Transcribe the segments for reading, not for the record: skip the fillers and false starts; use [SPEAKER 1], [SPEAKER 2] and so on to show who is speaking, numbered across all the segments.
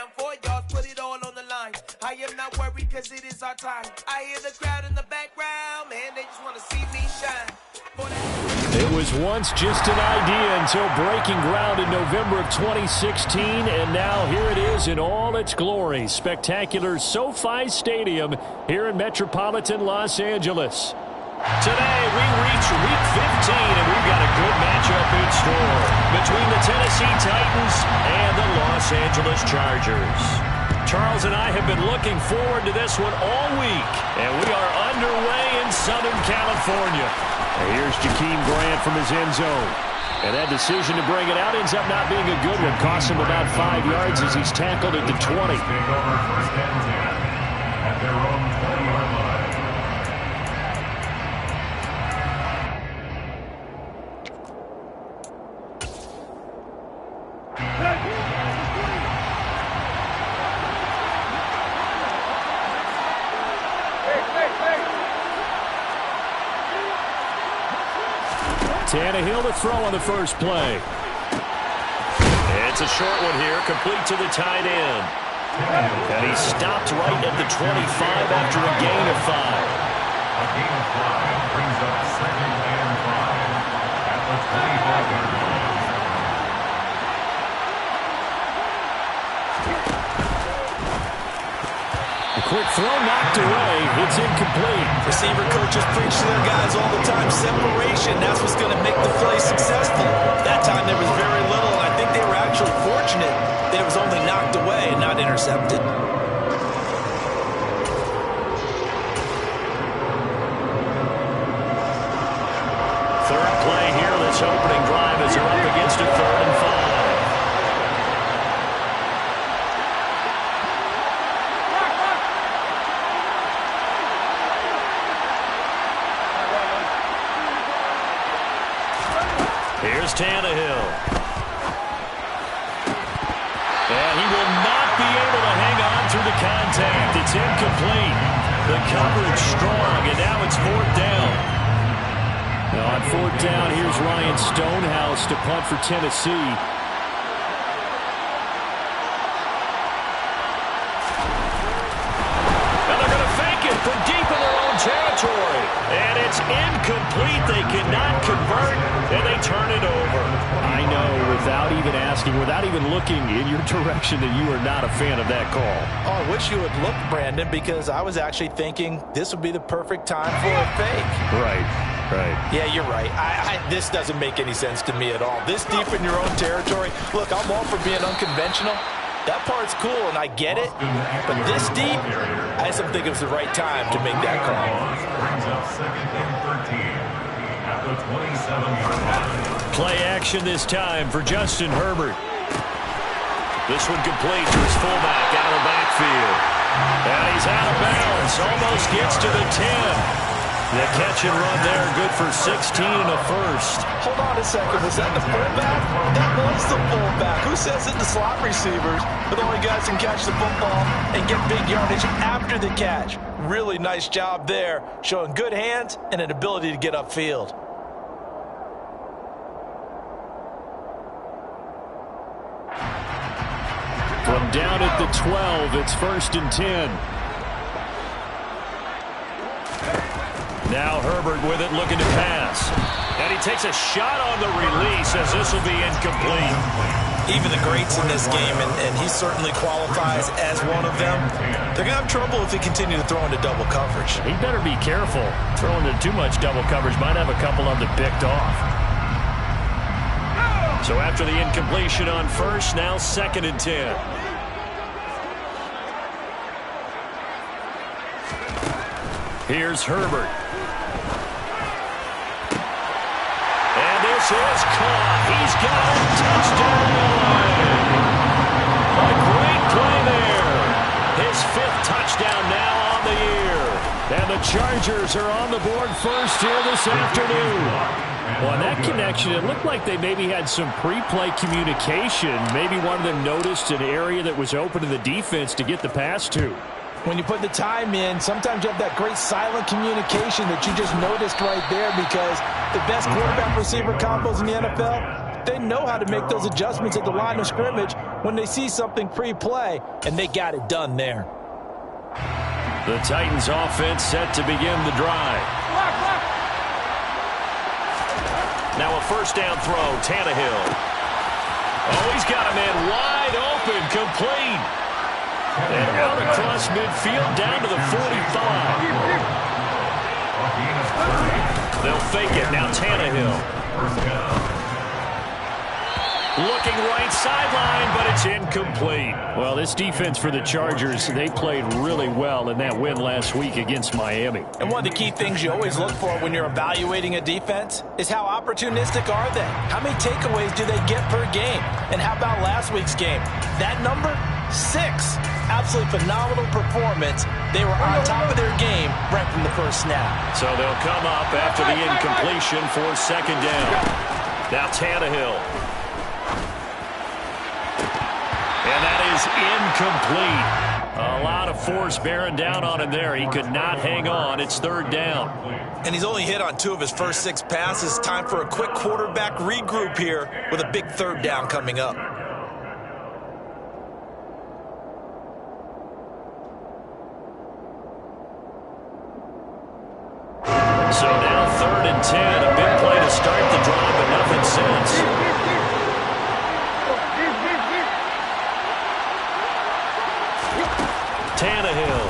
[SPEAKER 1] down 4 yards, put it all on the line. I am not worried because it is our time. I hear the crowd in the background, man, they just want to see me shine.
[SPEAKER 2] It was once just an idea until breaking ground in November of 2016, and now here it is in all its glory. Spectacular SoFi Stadium here in metropolitan Los Angeles. Today we reach Week 15, and we've got a good matchup in store between the Tennessee Titans and the Los Angeles Chargers. Charles and I have been looking forward to this one all week, and we are underway in Southern California. And here's Jakeem Grant from his end zone. And that decision to bring it out ends up not being a good one. Costs him about 5 yards as he's tackled at the 20.
[SPEAKER 3] First and 10 at their own 20-yard line.
[SPEAKER 2] Tannehill to throw on the first play. It's a short one here, complete to the tight end. And he stopped right at the 25 after a gain of 5.
[SPEAKER 3] A gain of 5 brings up 2nd and 5 at the 25-yard line.
[SPEAKER 2] A quick throw knocked away. It's incomplete.
[SPEAKER 4] Receiver coaches preach to their guys all the time. Separation, that's what's going to make the play successful. That time there was very little, and I think they were actually fortunate that it was only knocked away and not intercepted.
[SPEAKER 2] Third play here, this opening drive as they're up against a 3rd and 5. Here's Tannehill. And he will not be able to hang on through the contact. It's incomplete. The coverage strong, and now it's 4th down. Now on 4th down, here's Ryan Stonehouse to punt for Tennessee. And they're going to fake it from deep in their own territory. And it's incomplete. They cannot convert, and they turn it over. I know, without even asking, without even looking in your direction, that you are not a fan of that call.
[SPEAKER 4] Oh, I wish you would look, Brandon, because I was actually thinking this would be the perfect time for a fake.
[SPEAKER 2] Right.
[SPEAKER 4] Yeah, you're right. This doesn't make any sense to me at all. This deep in your own territory, look, I'm all for being unconventional. That part's cool, and I get it. But this deep, I just don't think it was the right time to make that call.
[SPEAKER 3] Brings up 2nd and 13 at the 27-yard line.
[SPEAKER 2] Play action this time for Justin Herbert. This one complete to his fullback out of the backfield. And he's out of bounds. Almost gets to the 10. The catch and run there, good for 16 and a first.
[SPEAKER 4] Hold on a second. Was that the fullback? That was the fullback. Who says it to slot receivers? But the only guys can catch the football and get big yardage after the catch. Really nice job there, showing good hands and an ability to get upfield.
[SPEAKER 2] From down at the 12, it's 1st and 10. Now Herbert with it, looking to pass. And he takes a shot on the release as this will be incomplete.
[SPEAKER 4] Even the greats in this game, and he certainly qualifies as one of them, they're going to have trouble if they continue to throw into double coverage.
[SPEAKER 2] He better be careful. Throwing into too much double coverage might have a couple of them picked off. So after the incompletion on 1st, now 2nd and 10. Here's Herbert. And this is caught. He's got a touchdown. A great play there. His 5th touchdown now on the year. And the Chargers are on the board first here this afternoon. Well, in that connection, it looked like they maybe had some pre-play communication. Maybe one of them noticed an area that was open to the defense to get the pass to.
[SPEAKER 4] When you put the time in, sometimes you have that great silent communication that you just noticed right there, because the best quarterback-receiver combos in the NFL, they know how to make those adjustments at the line of scrimmage when they see something pre-play, and they got it done there.
[SPEAKER 2] The Titans offense set to begin the drive. Now a first down throw, Tannehill. Oh, he's got a man wide open, complete. And out across midfield, down to the 45. They'll fake it. Now Tannehill. Looking right sideline, but it's incomplete. Well, this defense for the Chargers, they played really well in that win last week against Miami.
[SPEAKER 4] And one of the key things you always look for when you're evaluating a defense is how opportunistic are they? How many takeaways do they get per game? And how about last week's game? That number? 6. Absolutely phenomenal performance. They were on top of their game right from the first snap.
[SPEAKER 2] So they'll come up after the incompletion for second down. Now Tannehill. And that is incomplete. A lot of force bearing down on him there. He could not hang on. It's third down.
[SPEAKER 4] And he's only hit on 2 of his first 6 passes. Time for a quick quarterback regroup here with a big third down coming up.
[SPEAKER 2] So now 3rd and 10. A big play to start the drive, but nothing since. Tannehill.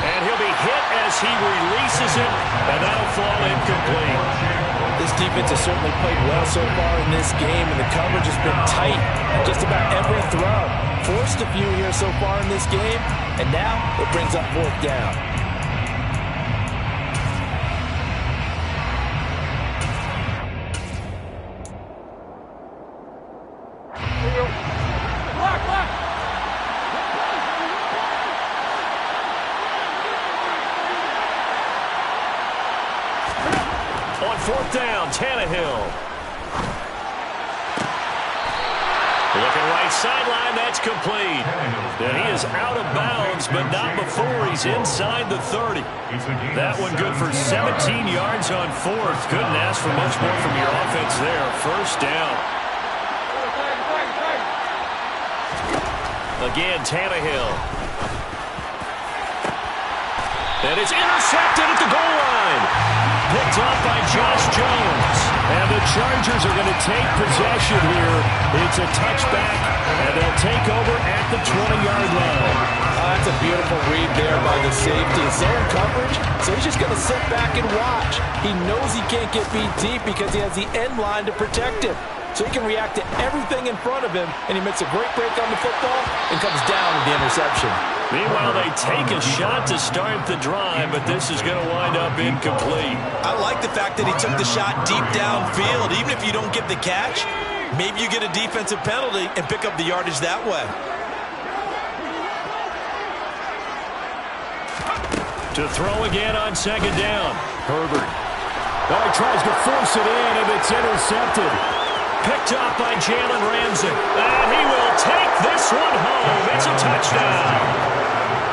[SPEAKER 2] And he'll be hit as he releases it, and that'll fall incomplete.
[SPEAKER 4] This defense has certainly played well so far in this game, and the coverage has been tight on just about every throw. Forced a few here so far in this game, and now it brings up 4th down.
[SPEAKER 2] On 4th down, Tannehill. Looking right sideline, that's complete. And he is out of bounds, but not before he's inside the 30. That one good for 17 yards on 4th. Couldn't ask for much more from your offense there. First down. Again, Tannehill. And it's intercepted at the goal line. Picked off by Josh Jones. And the Chargers are going to take possession here. It's a touchback, and they'll take over at the 20-yard line.
[SPEAKER 4] That's a beautiful read there by the safety. Zone coverage, so he's just going to sit back and watch. He knows he can't get beat deep because he has the end line to protect him. So he can react to everything in front of him, and he makes a great break on the football and comes down with the interception.
[SPEAKER 2] Meanwhile, they take a shot to start the drive, but this is going to wind up incomplete.
[SPEAKER 4] I like the fact that he took the shot deep downfield. Even if you don't get the catch, maybe you get a defensive penalty and pick up the yardage that way.
[SPEAKER 2] To throw again on second down. Herbert. Oh, he tries to force it in, and it's intercepted. Picked up by Jalen Ramsey. And he will take this one home. It's a touchdown.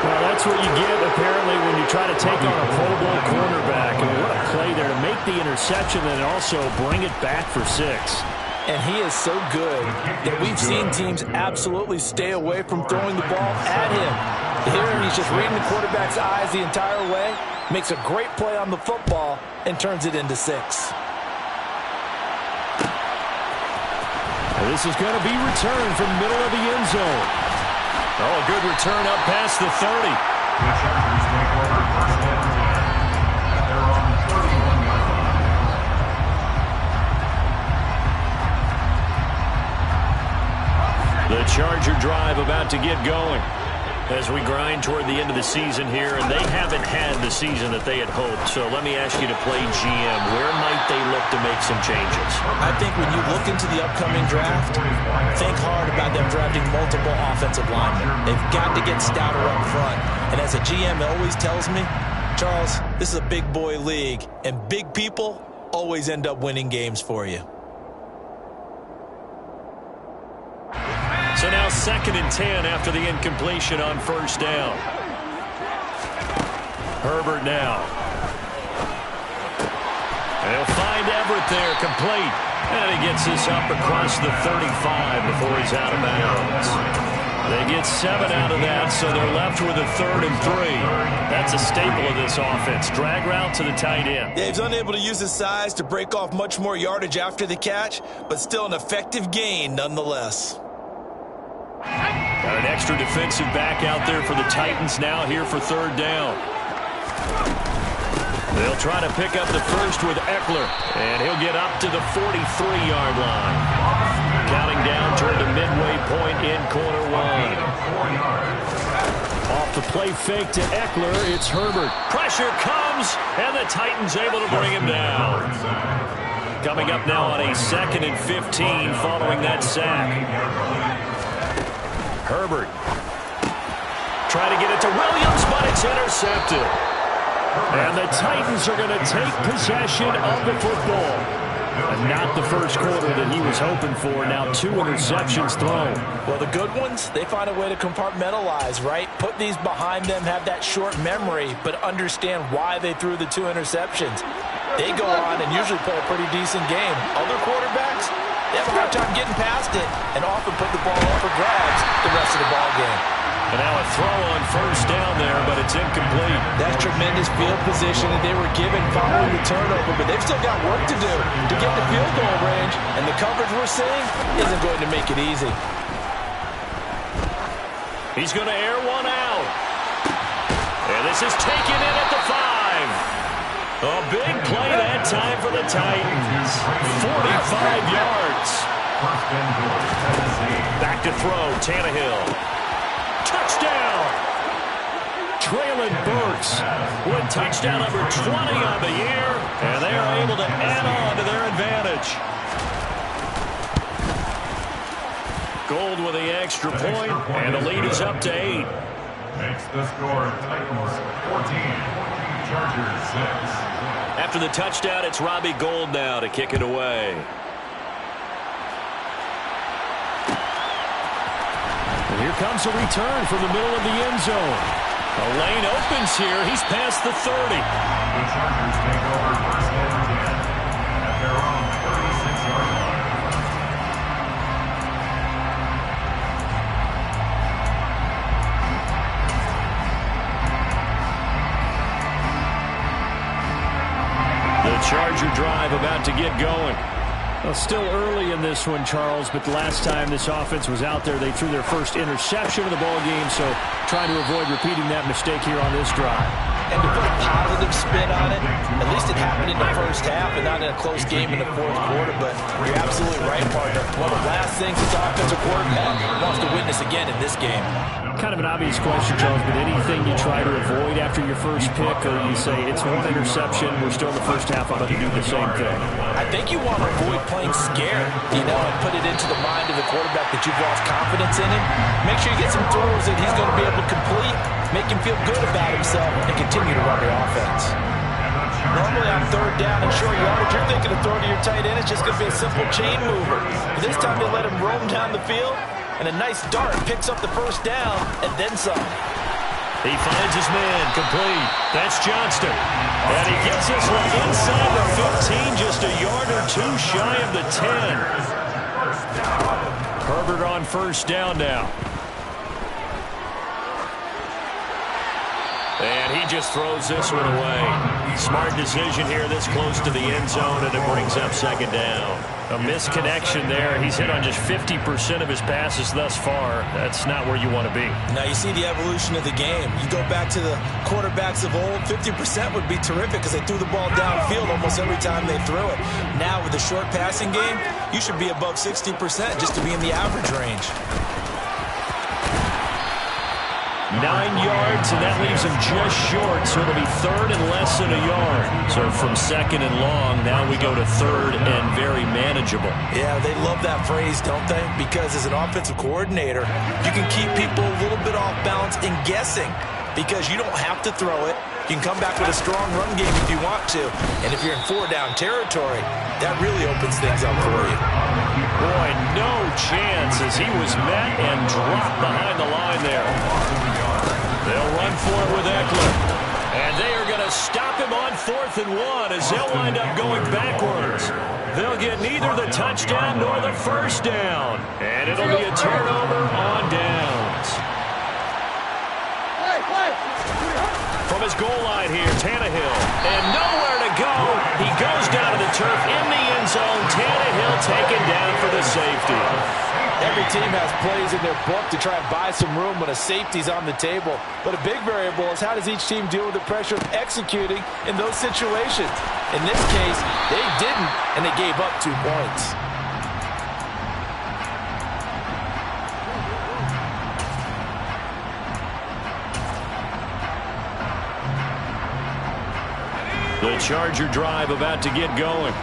[SPEAKER 2] Well, that's what you get, apparently, when you try to take on a Pro Bowl cornerback. I mean, what a play there to make the interception and also bring it back for 6.
[SPEAKER 4] And he is so good that we've seen teams absolutely stay away from throwing the ball at him. Here, he's just reading the quarterback's eyes the entire way, makes a great play on the football, and turns it into 6.
[SPEAKER 2] This is going to be returned from the middle of the end zone. Oh, a good return up past the 30.
[SPEAKER 3] The Chargers take over first and 10. They're on 31 yards.
[SPEAKER 2] The Charger drive about to get going as we grind toward the end of the season here, and they haven't had the season that they had hoped. So let me ask you to play GM. Where might they look to make some changes?
[SPEAKER 4] I think when you look into the upcoming draft, think hard about them drafting multiple offensive linemen. They've got to get stouter up front. And as a GM always tells me, Charles, this is a big boy league, and big people always end up winning games for you.
[SPEAKER 2] So now 2nd and 10 after the incompletion on first down. Herbert now. And he'll find Everett there, complete. And he gets this up across the 35 before he's out of bounds. They get 7 out of that, so they're left with a 3rd and 3. That's a staple of this offense. Drag route to the tight end.
[SPEAKER 4] Yeah, he's unable to use his size to break off much more yardage after the catch, but still an effective gain nonetheless.
[SPEAKER 2] Got an extra defensive back out there for the Titans now here for 3rd down. They'll try to pick up the first with Eckler, and he'll get up to the 43-yard line. Counting down toward the midway point in quarter 1. Off the play fake to Eckler, it's Herbert. Pressure comes, and the Titans able to bring him down. Coming up now on a 2nd and 15 following that sack. Herbert. Try to get it to Williams, but it's intercepted. And the Titans are going to take possession of the football. And not the first quarter that he was hoping for. Now 2 interceptions thrown.
[SPEAKER 4] Well, the good ones, they find a way to compartmentalize, right? Put these behind them, have that short memory, but understand why they threw the 2 interceptions. They go on and usually play a pretty decent game. Other quarterbacks, they have a hard time getting past it and often put the ball up for grabs the rest of the ball game.
[SPEAKER 2] And now a throw on first down there, but it's incomplete.
[SPEAKER 4] That's tremendous field position that they were given following the turnover, but they've still got work to do to get the field goal range, and the coverage we're seeing isn't going to make it easy.
[SPEAKER 2] He's going to air one out. And this is taken in at the 5. A big play that time for the Titans. 45 yards. Back to throw, Tannehill. Touchdown! Traylon Burks with touchdown number 20 on the year, and they are able to add on to their advantage. Gold with the extra point, and the lead is up to 8.
[SPEAKER 3] Makes the score Titans 14, Chargers 6.
[SPEAKER 2] After the touchdown, it's Robbie Gould now to kick it away. And here comes a return from the middle of the end zone. A lane opens here. He's past the 30.
[SPEAKER 3] The Chargers take over first and 10 at their own 36-yard line.
[SPEAKER 2] The Charger drive about to get going. Well, still early in this one, Charles, but the last time this offense was out there, they threw their first interception of the ball game, so trying to avoid repeating that mistake here on this drive.
[SPEAKER 4] And to put a positive spin on it, at least it happened in the first half and not in a close game in the fourth quarter, but you're absolutely right, partner. One of the last things this offensive quarterback wants to witness again in this game.
[SPEAKER 2] Kind of an obvious question, Charles, but anything you try to avoid after your first pick, or you say it's one interception, we're still in the first half, I'm going to do the same thing?
[SPEAKER 4] I think you want to avoid playing scared, and put it into the mind of the quarterback that you've lost confidence in him. Make sure you get some throws that he's going to be able to complete, make him feel good about himself, and continue to run the offense. Normally on third down and short yardage, you're thinking of throwing to your tight end. It's just going to be a simple chain mover. But this time they let him roam down the field, and a nice dart picks up the first down, and then some.
[SPEAKER 2] He finds his man, complete. That's Johnston. And he gets this one inside the 15, just a yard or two shy of the 10. Herbert on first down now. And he just throws this one away. Smart decision here this close to the end zone, and it brings up second down. A misconnection there. He's hit on just 50% of his passes thus far. That's not where you want to be.
[SPEAKER 4] Now you see the evolution of the game. You go back to the quarterbacks of old, 50% would be terrific because they threw the ball downfield almost every time they threw it. Now with the short passing game, you should be above 60% just to be in the average range.
[SPEAKER 2] 9 yards, and that leaves him just short, so it'll be third and less than a yard. So from second and long, now we go to third and very manageable.
[SPEAKER 4] Yeah, they love that phrase, don't they? Because as an offensive coordinator, you can keep people a little bit off balance and guessing because you don't have to throw it. You can come back with a strong run game if you want to. And if you're in four-down territory, that really opens things up for you.
[SPEAKER 2] Boy, no chance as he was met and dropped behind the line there. They'll run for it with Eckler. And they are going to stop him on 4th and 1 as they'll wind up going backwards. They'll get neither the touchdown nor the first down. And it'll be a turnover on downs. From his goal line here, Tannehill. And nowhere to go. He goes down to the turf in the end zone. Tannehill taken down for the safety.
[SPEAKER 4] Every team has plays in their book to try and buy some room when a safety's on the table. But a big variable is how does each team deal with the pressure of executing in those situations. In this case, they didn't, and they gave up 2 points.
[SPEAKER 2] The Charger drive about to get going.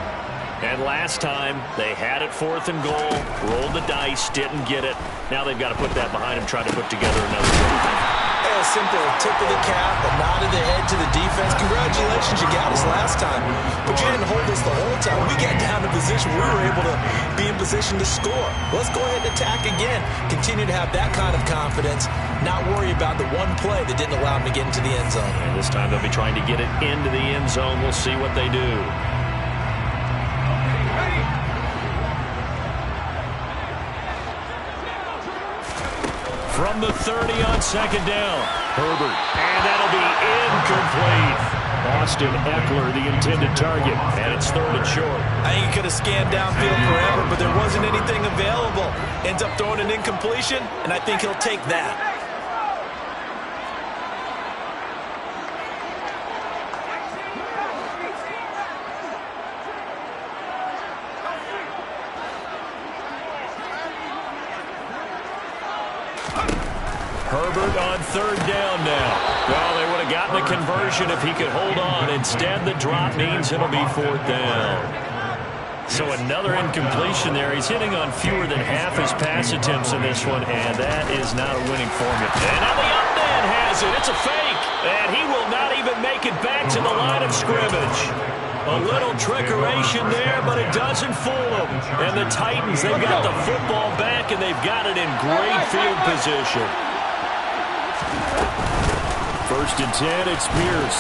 [SPEAKER 2] And last time, they had it 4th and goal, rolled the dice, didn't get it. Now they've got to put that behind them, try to put together another drive.
[SPEAKER 4] A simple tip of the cap, a nod of the head to the defense. Congratulations, you got us last time. But you didn't hold us the whole time. We got down to position. We were able to be in position to score. Let's go ahead and attack again. Continue to have that kind of confidence. Not worry about the one play that didn't allow them to get into the end zone.
[SPEAKER 2] And this time they'll be trying to get it into the end zone. We'll see what they do. From the 30 on 2nd down. Herbert. And that'll be incomplete. Austin Eckler, the intended target. And it's 3rd and short.
[SPEAKER 4] I think he could have scanned downfield forever, but there wasn't anything available. Ends up throwing an incompletion, and I think he'll take that.
[SPEAKER 2] Herbert on 3rd down now. Well, they would have gotten a conversion if he could hold on. Instead, the drop means it'll be 4th down. So another incompletion there. He's hitting on fewer than half his pass attempts in this one, and that is not a winning formula. And now the up man has it. It's a fake, and he will not even make it back to the line of scrimmage. A little trickeration there, but it doesn't fool them. And the Titans, they've got the football back, and they've got it in great field position. 1st and 10, it's Pierce.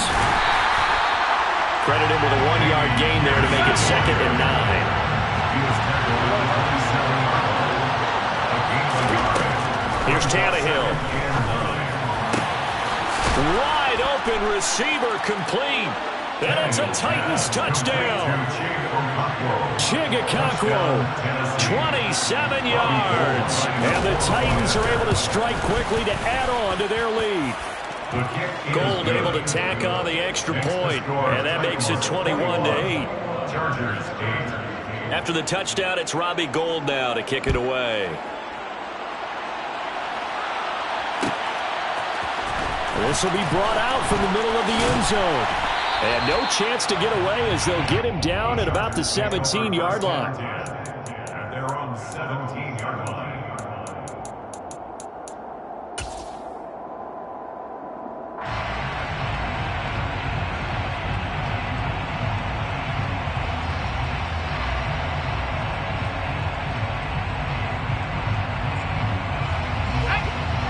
[SPEAKER 2] Credit him with a 1-yard gain there to make it 2nd and 9. Here's Tannehill. Wide open receiver complete. And it's a Titans touchdown. Chigakonkwo, 27 yards. And the Titans are able to strike quickly to add on to their lead. Gold able to tack on the extra point, and that makes it 21-8. After the touchdown, it's Robbie Gould now to kick it away. This will be brought out from the middle of the end zone. And no chance to get away as they'll get him down at about the 17-yard line.
[SPEAKER 3] They're on the 17-yard line.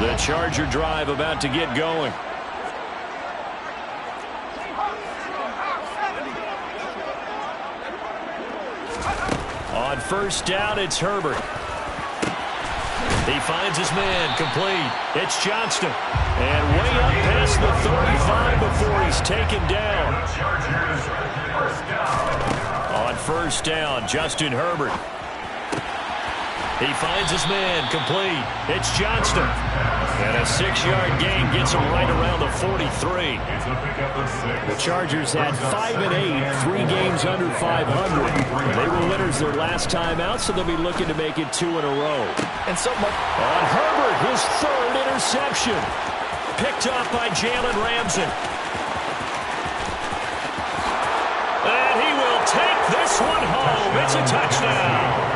[SPEAKER 2] The Charger drive about to get going. On 1st down, it's Herbert. He finds his man, complete. It's Johnston. And way up past the 35 before he's taken down. On 1st down, Justin Herbert. He finds his man, complete. It's Johnston. And a 6-yard gain gets him right around the 43. The Chargers had 5-8, 3 games under 500. They were winners their last time out, so they'll be looking to make it 2 in a row.
[SPEAKER 4] And so much
[SPEAKER 2] on Herbert, his 3rd interception. Picked off by Jalen Ramsey. And he will take this one home. It's a touchdown.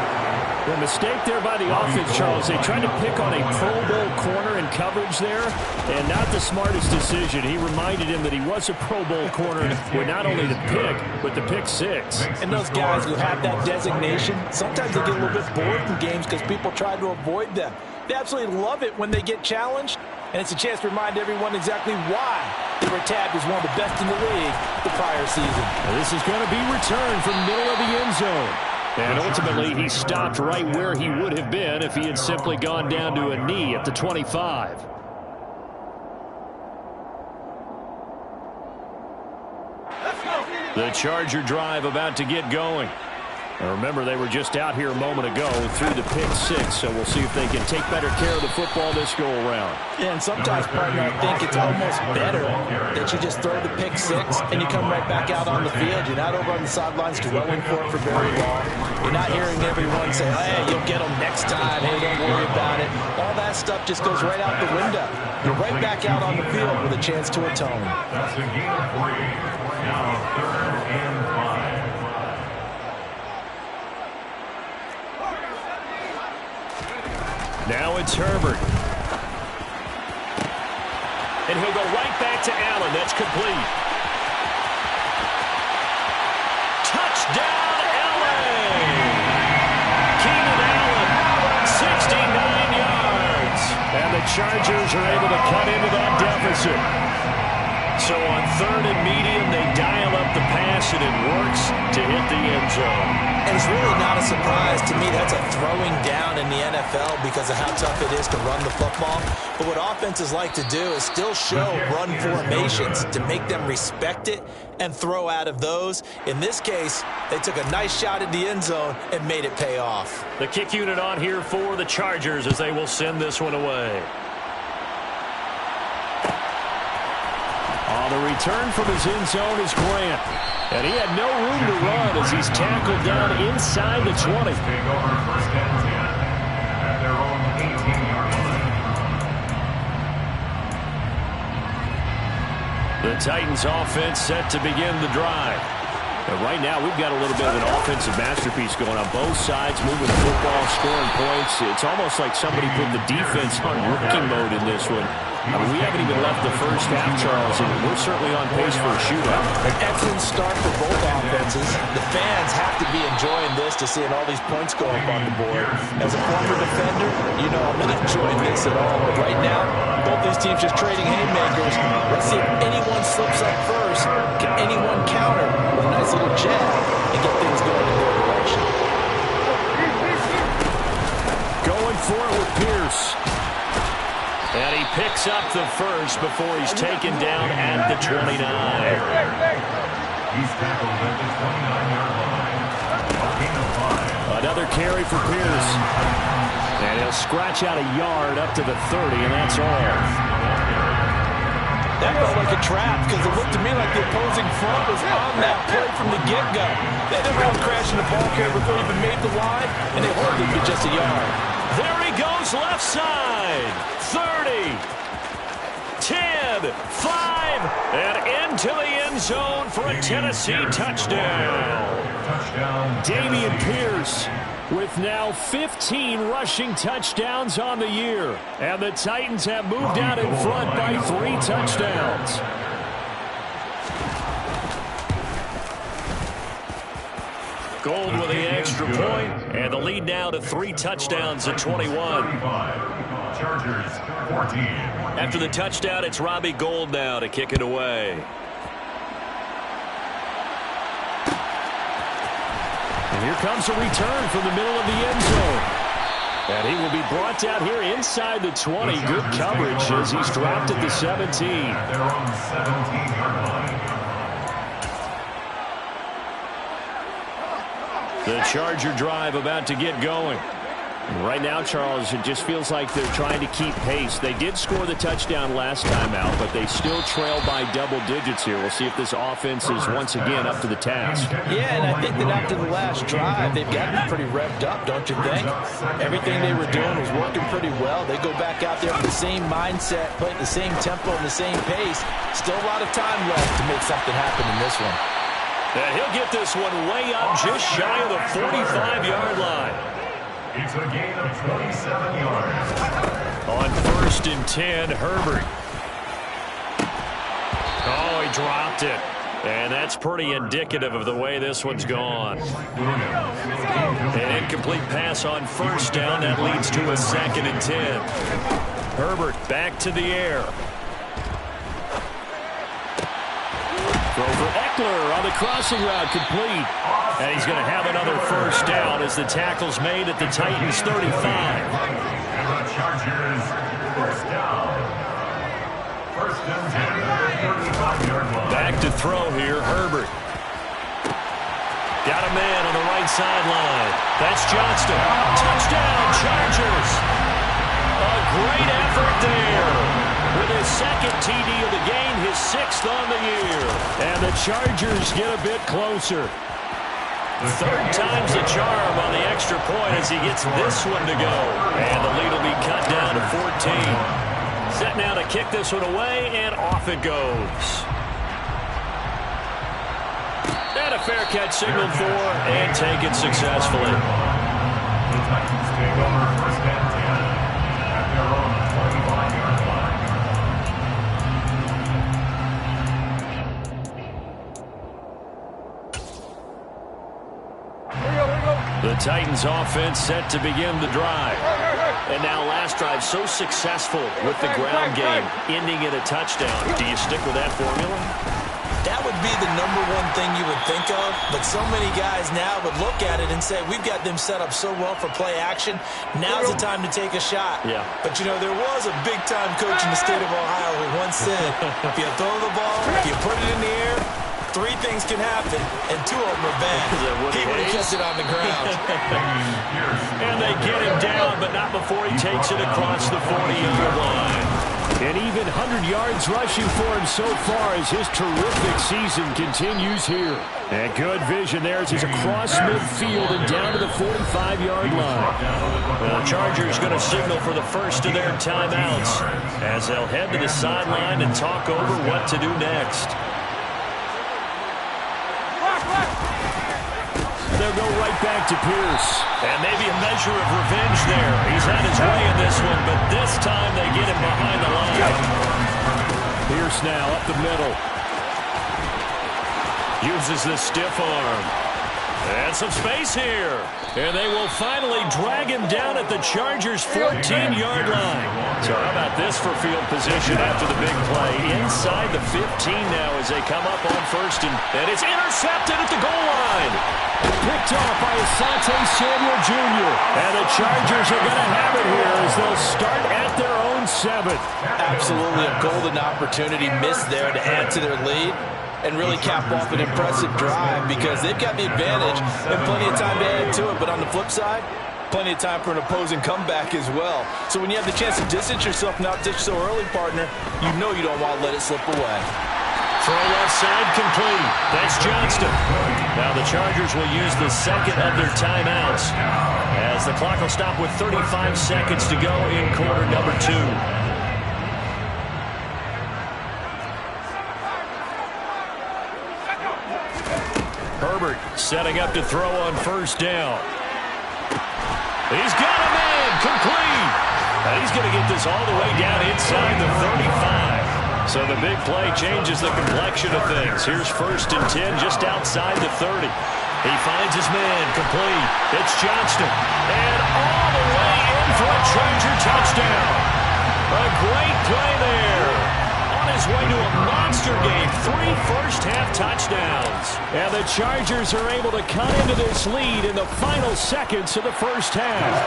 [SPEAKER 2] The mistake there by the offense, Charles. They tried to pick on a Pro Bowl corner in coverage there, and not the smartest decision. He reminded him that he was a Pro Bowl corner with not only the pick, but the pick 6.
[SPEAKER 4] And those guys who have that designation, sometimes they get a little bit bored in games because people try to avoid them. They absolutely love it when they get challenged, and it's a chance to remind everyone exactly why they were tabbed as one of the best in the league the prior season.
[SPEAKER 2] This is going to be returned from the middle of the end zone. And ultimately, he stopped right where he would have been if he had simply gone down to a knee at the 25. The Charger drive about to get going. And remember, they were just out here a moment ago through the pick six, so we'll see if they can take better care of the football this go-around.
[SPEAKER 4] Yeah, and sometimes, partner, I think it's almost better that you just throw the pick six and you come right back out on the field. You're not over on the sidelines dwelling for it for very long. You're not hearing everyone say, hey, you'll get them next time. Hey, don't worry about it. All that stuff just goes right out the window. You're right back out on the field with a chance to atone.
[SPEAKER 3] That's a gain of 3. Now 3rd and 5.
[SPEAKER 2] Now it's Herbert. And he'll go right back to Allen. That's complete. Touchdown, Allen! Keenan Allen, 69 yards. And the Chargers are able to cut into that deficit. So on 3rd and medium, they dial up the pass, and it works to hit the end zone.
[SPEAKER 4] And it's really not a surprise. To me, that's a throwing down in the NFL because of how tough it is to run the football. But what offenses like to do is still show run formations to make them respect it and throw out of those. In this case, they took a nice shot at the end zone and made it pay off.
[SPEAKER 2] The kick unit on here for the Chargers as they will send this one away. On the return from his end zone is Grant. And he had no room to run as he's tackled down inside the 20.
[SPEAKER 3] Take over 1st and 10 at their own 18-yard line.
[SPEAKER 2] The Titans offense set to begin the drive. And right now, we've got a little bit of an offensive masterpiece going on both sides, moving the football, scoring points. It's almost like somebody put the defense on rookie mode in this one. I mean, we haven't even left the first half, Charles, and we're certainly on pace for a shootout.
[SPEAKER 4] An excellent start for both offenses. The fans have to be enjoying this to seeing all these points go up on the board. As a former defender, you know I'm not enjoying this at all. But right now, both these teams just trading haymakers. Let's see if anyone slips up first. Can anyone counter with a nice little jab and get things going in their direction?
[SPEAKER 2] Going for it with Pierce. And he picks up the first before he's taken down at the 29.
[SPEAKER 3] He's tackled at the 29-yard line. A gain of 5.
[SPEAKER 2] Another carry for Pierce. And he'll scratch out a yard up to the 30, and that's all.
[SPEAKER 4] That felt like a trap because it looked to me like the opposing front was on that play from the get-go. They didn't run crashing the ball carrier before he even made the line, and they hardly get just a yard.
[SPEAKER 2] There he goes left side. 30, 10, 5, and into the end zone for a Tennessee touchdown. Dameon Pierce with now 15 rushing touchdowns on the year. And the Titans have moved out in front by 3 touchdowns. Gold with the extra point, and the lead now to 3 touchdowns at 21.
[SPEAKER 3] Chargers 14.
[SPEAKER 2] After the touchdown, it's Robbie Gould now to kick it away. And here comes a return from the middle of the end zone. And he will be brought down here inside the 20. Good coverage as he's dropped at the 17.
[SPEAKER 3] They're on 17-yard line.
[SPEAKER 2] The Charger drive about to get going. Right now, Charles, it just feels like they're trying to keep pace. They did score the touchdown last time out, but they still trail by double digits here. We'll see if this offense is once again up to the task.
[SPEAKER 4] Yeah, and I think that after the last drive, they've got to be pretty revved up, don't you think? Everything they were doing was working pretty well. They go back out there with the same mindset, playing the same tempo and the same pace. Still a lot of time left to make something happen in this one.
[SPEAKER 2] And he'll get this one way up just shy of the 45-yard line.
[SPEAKER 3] It's a gain of 27 yards.
[SPEAKER 2] On 1st and 10, Herbert. Oh, he dropped it. And that's pretty indicative of the way this one's gone. An incomplete pass on 1st down. That leads to a 2nd and 10. Herbert back to the air. Throw for Eckler on the crossing route, complete. And he's going to have another first down as the tackle's made at the Titans' 35.
[SPEAKER 3] And the Chargers, first down. First and 10 at the 35-yard line.
[SPEAKER 2] Back to throw here, Herbert. Got a man on the right sideline. That's Johnston. Touchdown, Chargers. A great effort there. With his second TD of the game, his 6th on the year. And the Chargers get a bit closer. Third time's the charm on the extra point as he gets this one to go. And the lead will be cut down to 14. Set now to kick this one away, and off it goes. And a fair catch signaled for, and taken successfully.
[SPEAKER 3] The Titans take over first and 10 at their own 25-yard line.
[SPEAKER 2] The Titans offense set to begin the drive. And now last drive so successful with the ground game, ending in a touchdown. Do you stick with that formula?
[SPEAKER 4] That would be the number one thing you would think of, but so many guys now would look at it and say, we've got them set up so well for play action, now's the time to take a shot.
[SPEAKER 2] Yeah.
[SPEAKER 4] But, you know, there was a big-time coach in the state of Ohio who once said, if you throw the ball, if you put it in the air, 3 things can happen, and 2 of them are bad. He would have kept it on the ground.
[SPEAKER 2] And they get him down, but not before he takes it across the 40-yard line. And even 100 yards rushing for him so far as his terrific season continues here. And good vision there as he's across midfield and down to the 45-yard line. Well, the Chargers going to signal for the first of their timeouts as they'll head to the sideline and talk over what to do next. They'll go right back to Pierce. And maybe a measure of revenge there. He's had his way in this one, but this time they get him behind the line. Pierce now up the middle. Uses the stiff arm. And some space here. And they will finally drag him down at the Chargers' 14-yard line. So how about this for field position after the big play? Inside the 15 now as they come up on first. And it's intercepted at the goal line. Picked off by Asante Samuel Jr. And the Chargers are going to have it here as they'll start at their own 7.
[SPEAKER 4] Absolutely a golden opportunity missed there to add to their lead and really cap off an impressive drive because they've got the advantage and plenty of time to add to it. But on the flip side, plenty of time for an opposing comeback as well. So when you have the chance to distance yourself, not ditch so early, partner, you know you don't want to let it slip away.
[SPEAKER 2] Throw left side complete. That's Johnston. Now the Chargers will use the second of their timeouts as the clock will stop with 35 seconds to go in quarter number 2. Herbert setting up to throw on first down. He's got a man complete. And he's going to get this all the way down inside the 35. So the big play changes the complexion of things. Here's first and 10 just outside the 30. He finds his man complete. It's Johnston. And all the way in for a Charger touchdown. A great play there. On his way to a monster game. 3 first-half touchdowns. And the Chargers are able to cut into this lead in the final seconds of the first half.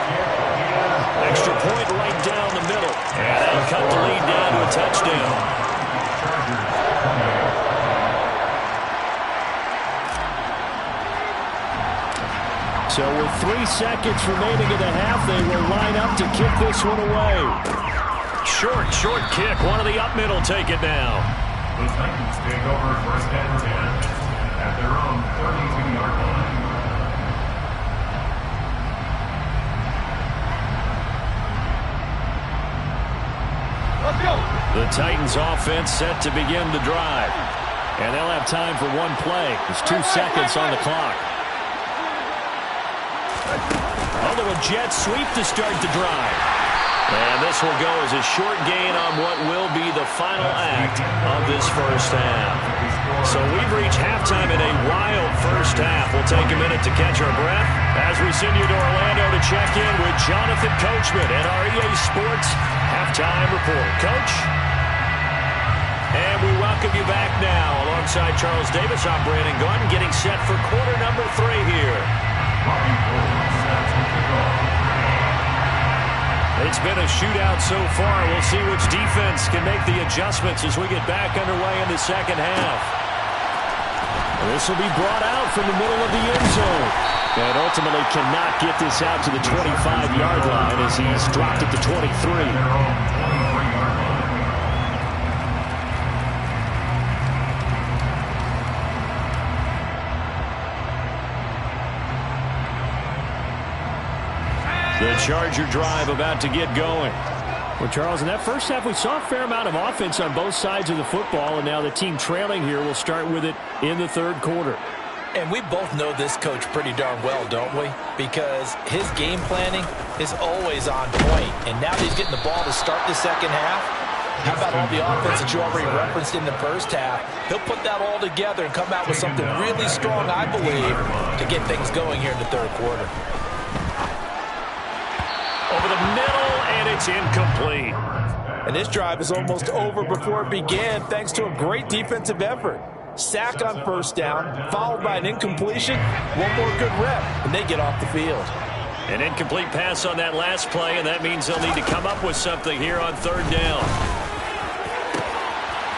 [SPEAKER 2] Extra point right down the middle. And they'll cut the lead down to a touchdown. So with 3 seconds remaining in the half, they will line up to kick this one away. Short kick. One of the up middle take it now.
[SPEAKER 3] The Titans take over first and 10 at their own 32-yard line.
[SPEAKER 1] Let's go.
[SPEAKER 2] The Titans offense set to begin the drive. And they'll have time for one play. There's 2 seconds on the clock. Although a jet sweep to start the drive. And this will go as a short gain on what will be the final act of this first half. So we've reached halftime in a wild first half. We'll take a minute to catch our breath as we send you to Orlando to check in with Jonathan Coachman and our EA Sports halftime report. Coach? And we welcome you back now. Alongside Charles Davis, I'm Brandon Gaudin, getting set for quarter number 3 here. It's been a shootout so far. We'll see which defense can make the adjustments as we get back underway in the second half. This will be brought out from the middle of the end zone. And ultimately cannot get this out to the 25-yard line as he's dropped at the 23. The Charger drive about to get going. Well, Charles, in that first half, we saw a fair amount of offense on both sides of the football, and now the team trailing here will start with it in the third quarter.
[SPEAKER 4] And we both know this coach pretty darn well, don't we? Because his game planning is always on point. And now that he's getting the ball to start the second half, how about all the offense that you already referenced in the first half? He'll put that all together and come out with something really strong, I believe, to get things going here in the third quarter.
[SPEAKER 2] Over the middle, and it's incomplete.
[SPEAKER 4] And this drive is almost over before it began, thanks to a great defensive effort. Sack on first down, followed by an incompletion, one more good rep, and they get off the field.
[SPEAKER 2] An incomplete pass on that last play, and that means they'll need to come up with something here on third down.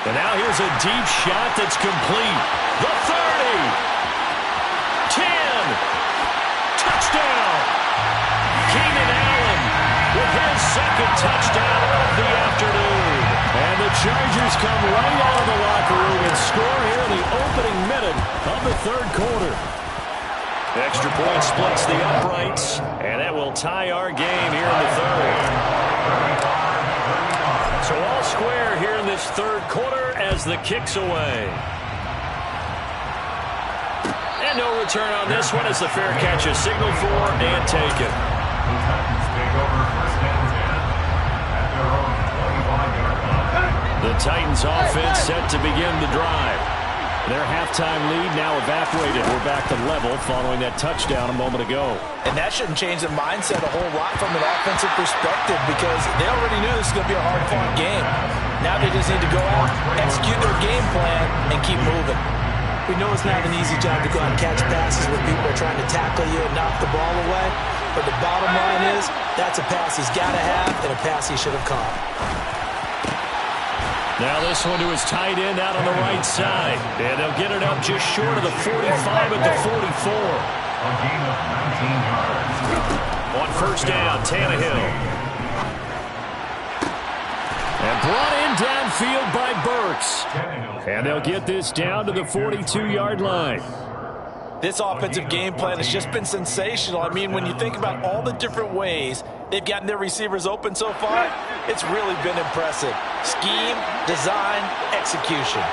[SPEAKER 2] And now here's a deep shot that's complete. The 30. 10. Touchdown. Keenan Allen with his second touchdown of the afternoon. And the Chargers come right out of the locker room and score here in the opening minute of the third quarter. Extra point splits the uprights, and that will tie our game here in the third. So all square here in this third quarter as the kick's away. And no return on this one as the fair catch is signaled for and taken. The Titans offense set to begin the drive. Their halftime lead now evaporated. We're back to level following that touchdown a moment ago.
[SPEAKER 4] And that shouldn't change the mindset a whole lot from an offensive perspective because they already knew this was going to be a hard-fought game. Now they just need to go out, execute their game plan, and keep moving. We know it's not an easy job to go out and catch passes when people are trying to tackle you and knock the ball away. But the bottom line is that's a pass he's got to have and a pass he should have caught.
[SPEAKER 2] Now this one to his tight end out on the right side. And they'll get it up just short of the 45 at the 44.
[SPEAKER 3] A gain of 19 yards.
[SPEAKER 2] On first down, Tannehill. And brought in downfield by Burks. And they'll get this down to the 42-yard line.
[SPEAKER 4] This offensive game plan has just been sensational. I mean, when you think about all the different ways they've gotten their receivers open so far, it's really been impressive. Scheme, design, execution.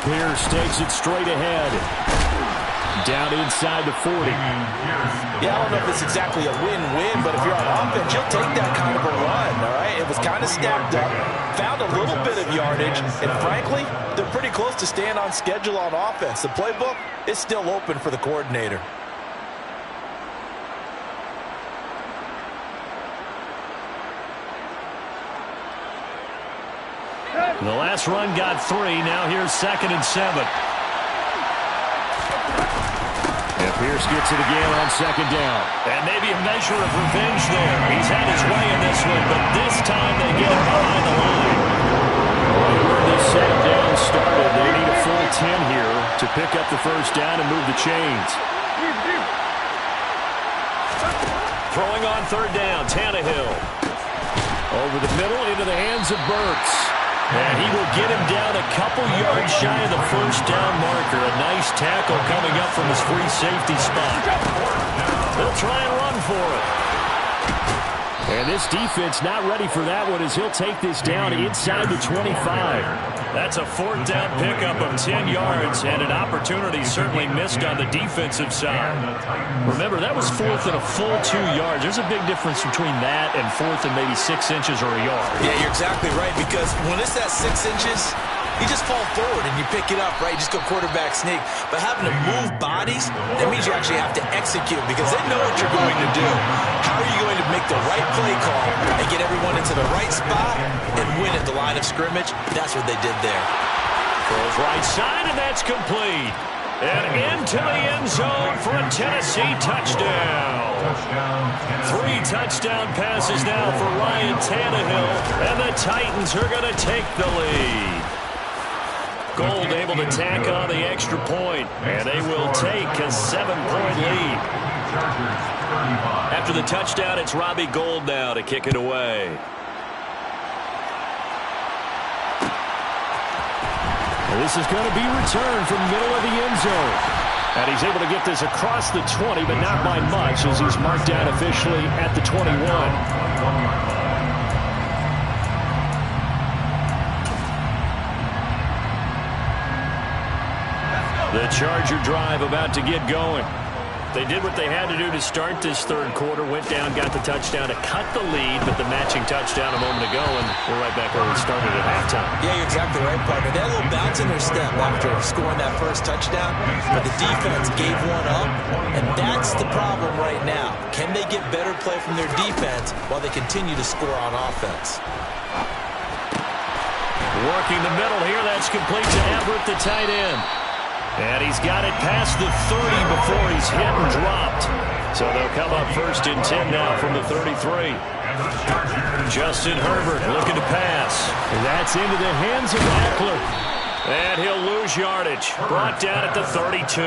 [SPEAKER 2] Pierce takes it straight ahead. Down inside the 40.
[SPEAKER 4] Yeah, I don't know if it's exactly a win-win, but if you're on offense, you'll take that kind of a run, all right? It was kind of stacked up, found a little bit of yardage, and frankly, they're pretty close to staying on schedule on offense. The playbook is still open for the coordinator.
[SPEAKER 2] The last run got 3. Now here's 2nd and 7. And Pierce gets it again on 2nd down. And maybe a measure of revenge there. He's had his way in this one, but this time they get him behind the line. Right where this second down started, they need a full 10 here to pick up the first down and move the chains. Throwing on third down, Tannehill. Over the middle into the hands of Burks. And he will get him down a couple yards shy of the first down marker. A nice tackle coming up from his free safety spot. They'll try and run for it. And this defense not ready for that one as he'll take this down inside the 25. That's a 4th down pickup of 10 yards and an opportunity certainly missed on the defensive side. Remember, that was 4th and a full 2 yards. There's a big difference between that and 4th and maybe 6 inches or a yard.
[SPEAKER 4] Yeah, you're exactly right, because when it's at 6 inches, You just fall forward and you pick it up, right? You just go quarterback sneak. But having to move bodies, that means you actually have to execute because they know what you're going to do. How are you going to make the right play call and get everyone into the right spot and win at the line of scrimmage? That's what they did there.
[SPEAKER 2] Throws right side, and that's complete. And into the end zone for a Tennessee touchdown. 3 touchdown passes now for Ryan Tannehill, and the Titans are going to take the lead. Gold able to tack on the extra point, and they will take a 7-point lead. After the touchdown, it's Robbie Gould now to kick it away. This is going to be returned from middle of the end zone. And he's able to get this across the 20, but not by much as he's marked down officially at the 21. The Charger drive about to get going. They did what they had to do to start this third quarter, went down, got the touchdown to cut the lead, but the matching touchdown a moment ago, and we're right back where we started at halftime.
[SPEAKER 4] Yeah, you're exactly right, partner. They had a little bounce in their step after scoring that first touchdown, but the defense gave one up, and that's the problem right now. Can they get better play from their defense while they continue to score on offense?
[SPEAKER 2] Working the middle here, that's complete to Everett, the tight end. And he's got it past the 30 before he's hit and dropped. So they'll come up 1st and 10 now from the 33. Justin Herbert looking to pass. And that's into the hands of Eckler. And he'll lose yardage. Brought down at the 32.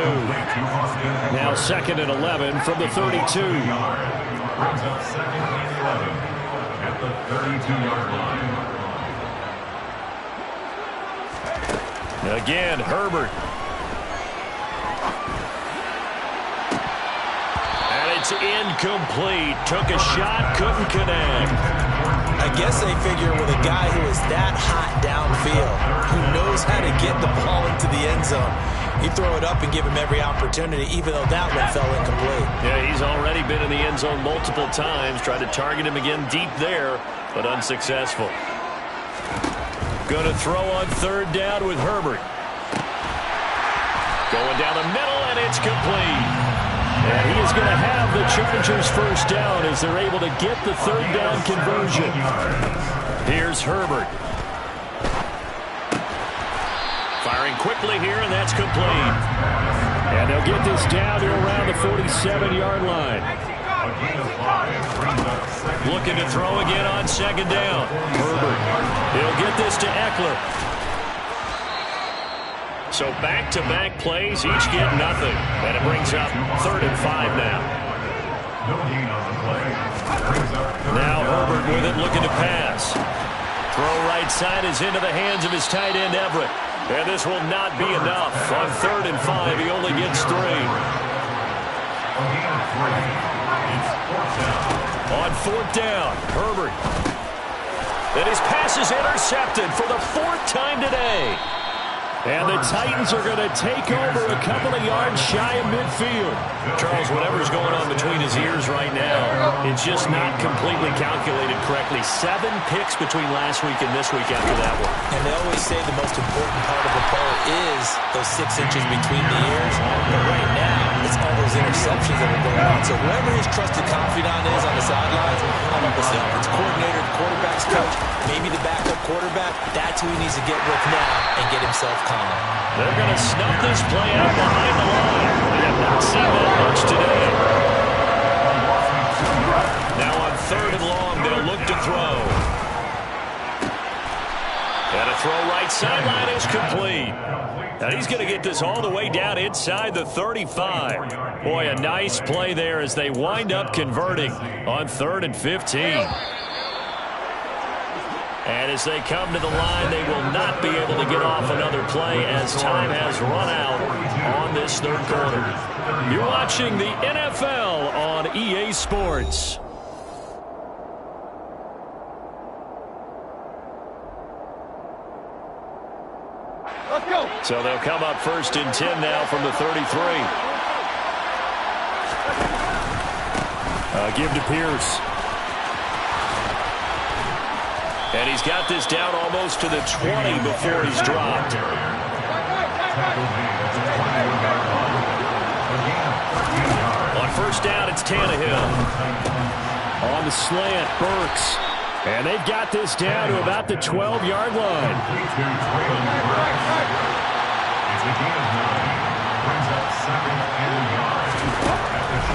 [SPEAKER 2] Now 2nd and 11 from the 32.
[SPEAKER 3] Brings up 2nd and 11 at the 32-yard line.
[SPEAKER 2] Again, Herbert. It's incomplete. Took a shot, couldn't connect.
[SPEAKER 4] I guess they figure with a guy who is that hot downfield, who knows how to get the ball into the end zone, you throw it up and give him every opportunity, even though that one fell incomplete.
[SPEAKER 2] Yeah, he's already been in the end zone multiple times. Tried to target him again deep there, but unsuccessful. Going to throw on 3rd down with Herbert. Going down the middle, and it's complete. And he is going to have the Chargers 1st down as they're able to get the 3rd down conversion. Here's Herbert. Firing quickly here, and that's complete. And they'll get this down to around the 47-yard line. Looking to throw again on 2nd down. Herbert. He'll get this to Eckler. So back-to-back plays, each get nothing. And it brings up 3rd and 5 now. Now Herbert with it, looking to pass. Throw right side is into the hands of his tight end, Everett. And this will not be enough. On 3rd and 5, he only gets 3. On 4th down, Herbert. And his pass is intercepted for the 4th time today. And the Titans are going to take over a couple of yards shy of midfield. Charles, whatever's going on between his ears right now, it's just not completely calculated correctly. 7 picks between last week and this week after that one.
[SPEAKER 4] And they always say the most important part of a play is those 6 inches between the ears. But right now, it's all those interceptions that are going on. So whoever his trusted confidant is on the sidelines, I'm not listening. It's coordinator, the quarterback's coach, maybe the backup quarterback. That's who he needs to get with now and get himself calm.
[SPEAKER 2] They're going to snuff this play out behind the line. We have not seen that much today. Now on 3rd and long, they'll look to throw. And a throw right sideline is complete. Now he's going to get this all the way down inside the 35. Boy, a nice play there as they wind up converting on 3rd and 15. And as they come to the line, they will not be able to get off another play as time has run out on this 3rd quarter. You're watching the NFL on EA Sports.
[SPEAKER 1] Let's go.
[SPEAKER 2] So they'll come up 1st and 10 now from the 33. Give to Pierce. And he's got this down almost to the 20 before he's dropped. On first down, it's Tannehill. On the slant, Burks. And they've got this down to about the 12-yard line.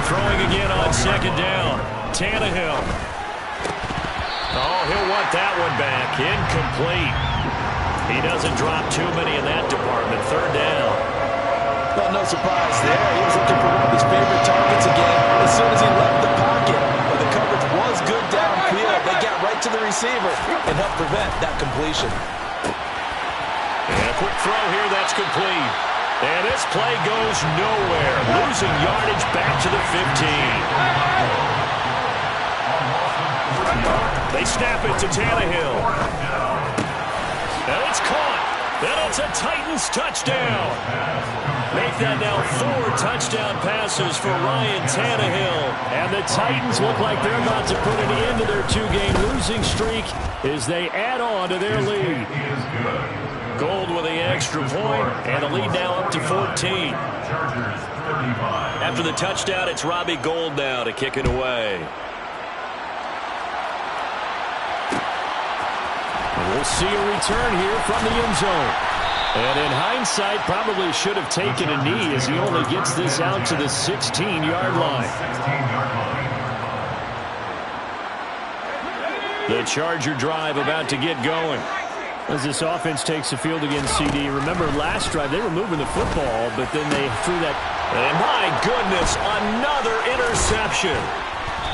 [SPEAKER 2] Throwing again on second down. Tannehill. Oh, he'll want that one back. Incomplete. He doesn't drop too many in that department. Third down.
[SPEAKER 4] Well, no surprise there. He was looking for one of his favorite targets again as soon as he left the pocket. But the coverage was good downfield. They got right to the receiver and helped prevent that completion.
[SPEAKER 2] And a quick throw here. That's complete. And this play goes nowhere. Losing yardage back to the 15. They snap it to Tannehill. And it's caught. And it's a Titans touchdown. Make that now 4 touchdown passes for Ryan Tannehill. And the Titans look like they're about to put an end to their 2-game losing streak as they add on to their lead. Gold with the extra point, and the lead now up to 14. After the touchdown, it's Robbie Gould now to kick it away. We'll see a return here from the end zone. And in hindsight, probably should have taken a knee as he only gets this out to the 16-yard line. The Charger drive about to get going. As this offense takes the field against CD, remember last drive they were moving the football, but then they threw that. And my goodness, another interception.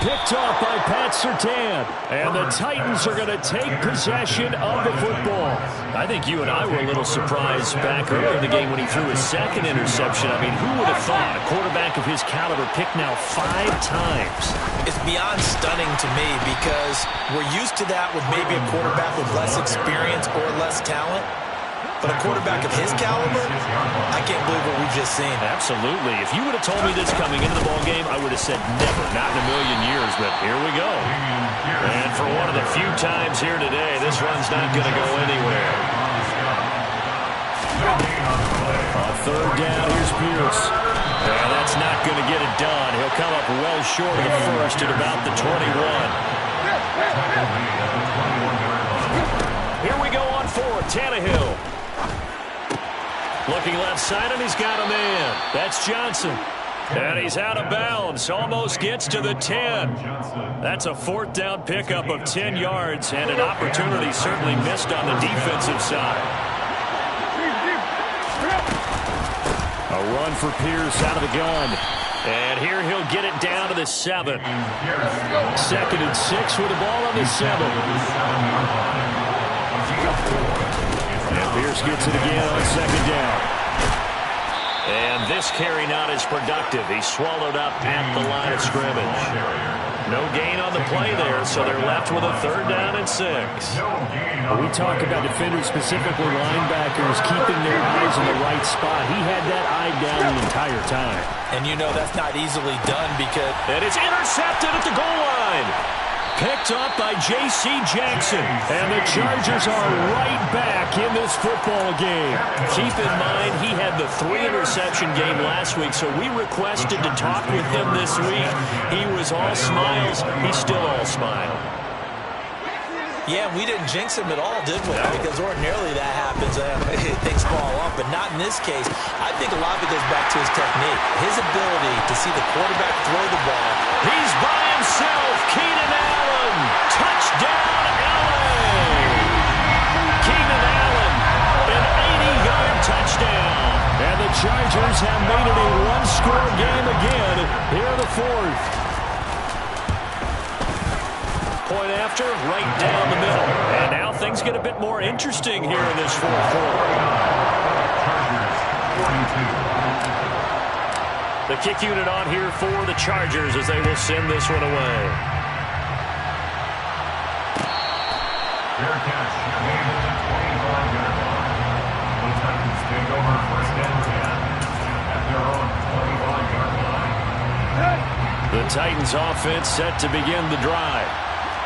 [SPEAKER 2] Picked off by Pat Surtain. And the Titans are going to take possession of the football. I think you and I were a little surprised back earlier in the game when he threw his second interception. I mean, who would have thought a quarterback of his caliber picked now 5 times?
[SPEAKER 4] It's beyond stunning to me because we're used to that with maybe a quarterback with less experience or less talent. But a quarterback of his caliber, I can't believe what we've just seen.
[SPEAKER 2] Absolutely. If you would have told me this coming into the ballgame, I would have said never, not in a million years. But here we go. And for one of the few times here today, this run's not going to go anywhere. On third down, here's Pierce. And that's not going to get it done. He'll come up well short of the first at about the 21. Here we go on fourth. Tannehill. Looking left side, and he's got a man. That's Johnson. And he's out of bounds. Almost gets to the 10. That's a 4th down pickup of 10 yards, and an opportunity certainly missed on the defensive side. A run for Pierce out of the gun. And here he'll get it down to the 7. 2nd and 6 with the ball on the 7. And Pierce gets it again on 2nd down. And this carry not as productive. He's swallowed up at the line of scrimmage. No gain on the play there, so they're left with a 3rd down and 6. We talk about defenders, specifically linebackers, keeping their eyes in the right spot. He had that eye down the entire time.
[SPEAKER 4] And you know that's not easily done because...
[SPEAKER 2] And it's intercepted at the goal line. Picked up by J.C. Jackson. And the Chargers are right back in this football game. Keep in mind, he had the 3-interception game last week, so we requested to talk with him this week. He was all smiles. He's still all smile.
[SPEAKER 4] Yeah, we didn't jinx him at all, did we? Because ordinarily that happens. Things fall off, but not in this case. I think a lot of it goes back to his technique. His ability to see the quarterback throw the ball.
[SPEAKER 2] He's by himself. Keenan Allen. Touchdown, Allen. Keenan Allen, an 80-yard touchdown. And the Chargers have made it a one-score game again here in the 4th. Point after, right down the middle. And now things get a bit more interesting here in this 4th quarter. The kick unit on here for the Chargers as they will send this one away.
[SPEAKER 3] Fair catch. Made at the 25-yard line. The Titans take over 1st and 10 at their own 25-yard line.
[SPEAKER 2] The Titans offense set to begin the drive.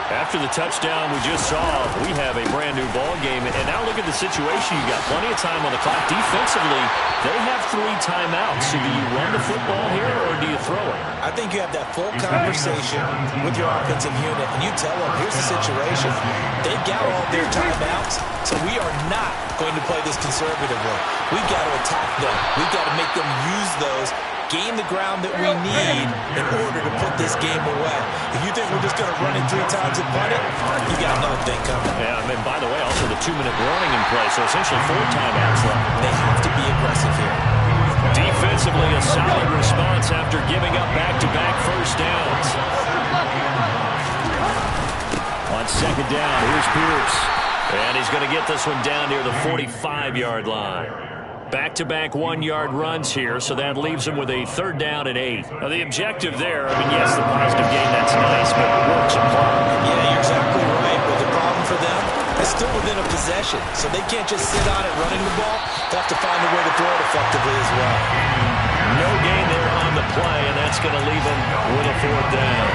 [SPEAKER 2] After the touchdown we just saw, we have a brand new ball game. And now look at the situation. You got plenty of time on the clock. Defensively, they have 3 timeouts. So do you run the football here or do you throw it?
[SPEAKER 4] I think you have that full conversation with your offensive unit, and you tell them, here's the situation. They've got all their timeouts, so we are not going to play this conservatively. We've got to attack them. We've got to make them use those, gain the ground that we need in order to put this game away. If you think we're just going to run it 3 times and punt it, you got another thing coming.
[SPEAKER 2] Yeah, and by the way, also the 2-minute warning in play, so essentially 4 timeouts left.
[SPEAKER 4] They have to be aggressive here.
[SPEAKER 2] Defensively, a solid response after giving up back-to-back first downs. On second down, here's Pierce. And he's going to get this one down near the 45-yard line. Back-to-back 1-yard runs here, so that leaves him with a 3rd down and 8. Now, the objective there, I mean, yes, the positive gain, that's nice, but it works apart.
[SPEAKER 4] Yeah, you're exactly right. But the problem for them is still within a possession, so they can't just sit on it running the ball. They have to find a way to throw it effectively as well.
[SPEAKER 2] No gain there on the play, and that's going to leave him with a 4th down.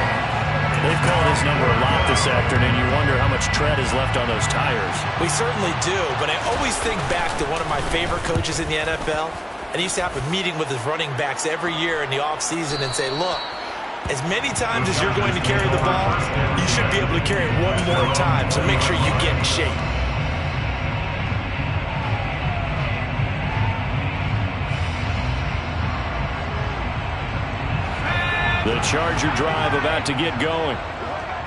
[SPEAKER 2] They've called his number a lot this afternoon. You wonder how much tread is left on those tires.
[SPEAKER 4] We certainly do, but I always think back to one of my favorite coaches in the NFL, and he used to have a meeting with his running backs every year in the offseason and say, look, as many times as you're going to carry the ball, you should be able to carry it 1 more time, so make sure you get in shape.
[SPEAKER 2] The Charger drive about to get going.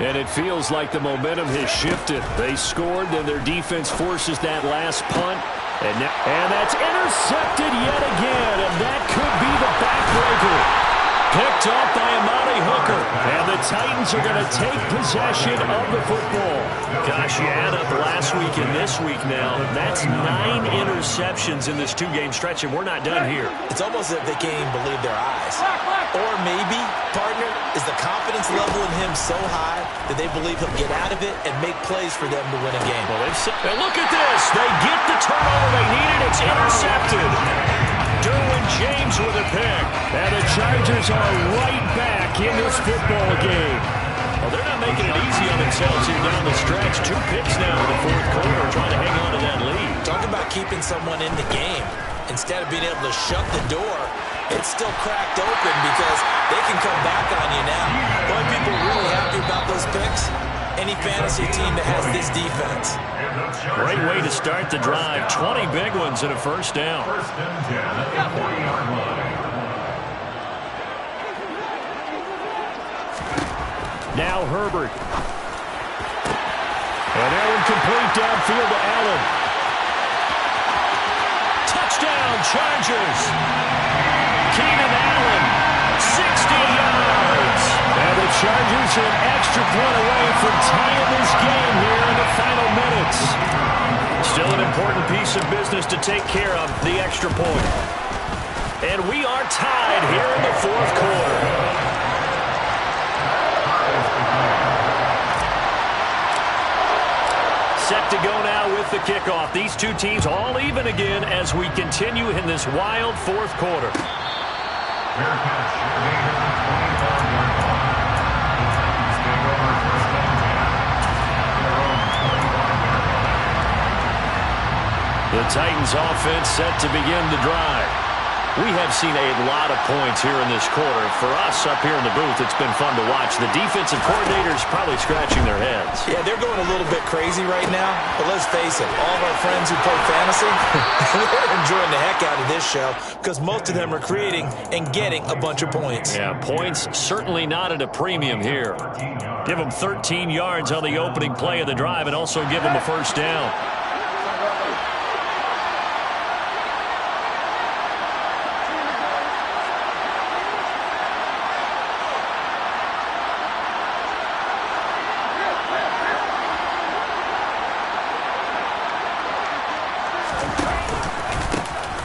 [SPEAKER 2] And it feels like the momentum has shifted. They scored, then their defense forces that last punt. And that's intercepted yet again. And that could be the backbreaker. Picked off by Amani Hooker. And the Titans are going to take possession of the football. Gosh, you add up last week and this week now. That's 9 interceptions in this 2-game stretch, and we're not done here.
[SPEAKER 4] It's almost as if they can't even believe their eyes. Or maybe, partner, is the confidence level in him so high that they believe he'll get out of it and make plays for them to win a game.
[SPEAKER 2] Well, and look at this. They get the turnover they needed. It's intercepted. Derwin James with a pick. And the Chargers are right back in this football game. Well, they're not making it easy on themselves here down the stretch. 2 picks now in the 4th quarter, trying to hang on to that lead.
[SPEAKER 4] Talk about keeping someone in the game. Instead of being able to shut the door, it's still cracked open because they can come back on you now. The only people really happy about those picks, any fantasy team that has this defense.
[SPEAKER 2] Great way to start the drive. 20 big ones and a 1st down.
[SPEAKER 3] 1st and 10 at the 40-yard line.
[SPEAKER 2] Now Herbert. And Allen complete downfield to Allen. Touchdown, Chargers. Keenan Allen, 60 yards. And the Chargers are an extra point away from tying this game here in the final minutes. Still an important piece of business to take care of, the extra point. And we are tied here in the 4th quarter. Set to go now with the kickoff. These 2 teams all even again as we continue in this wild 4th quarter.
[SPEAKER 3] Fair catch. Made at the 25-yard line. The Titans take over 1st and 10. Their own 25-yard line.
[SPEAKER 2] The Titans offense set to begin the drive. We have seen a lot of points here in this quarter. For us up here in the booth, it's been fun to watch. The defensive coordinators probably scratching their heads.
[SPEAKER 4] Yeah, they're going a little bit crazy right now. But let's face it, all of our friends who play fantasy, they're enjoying the heck out of this show because most of them are creating and getting a bunch of points.
[SPEAKER 2] Yeah, points certainly not at a premium here. Give them 13 yards on the opening play of the drive and also give them a 1st down.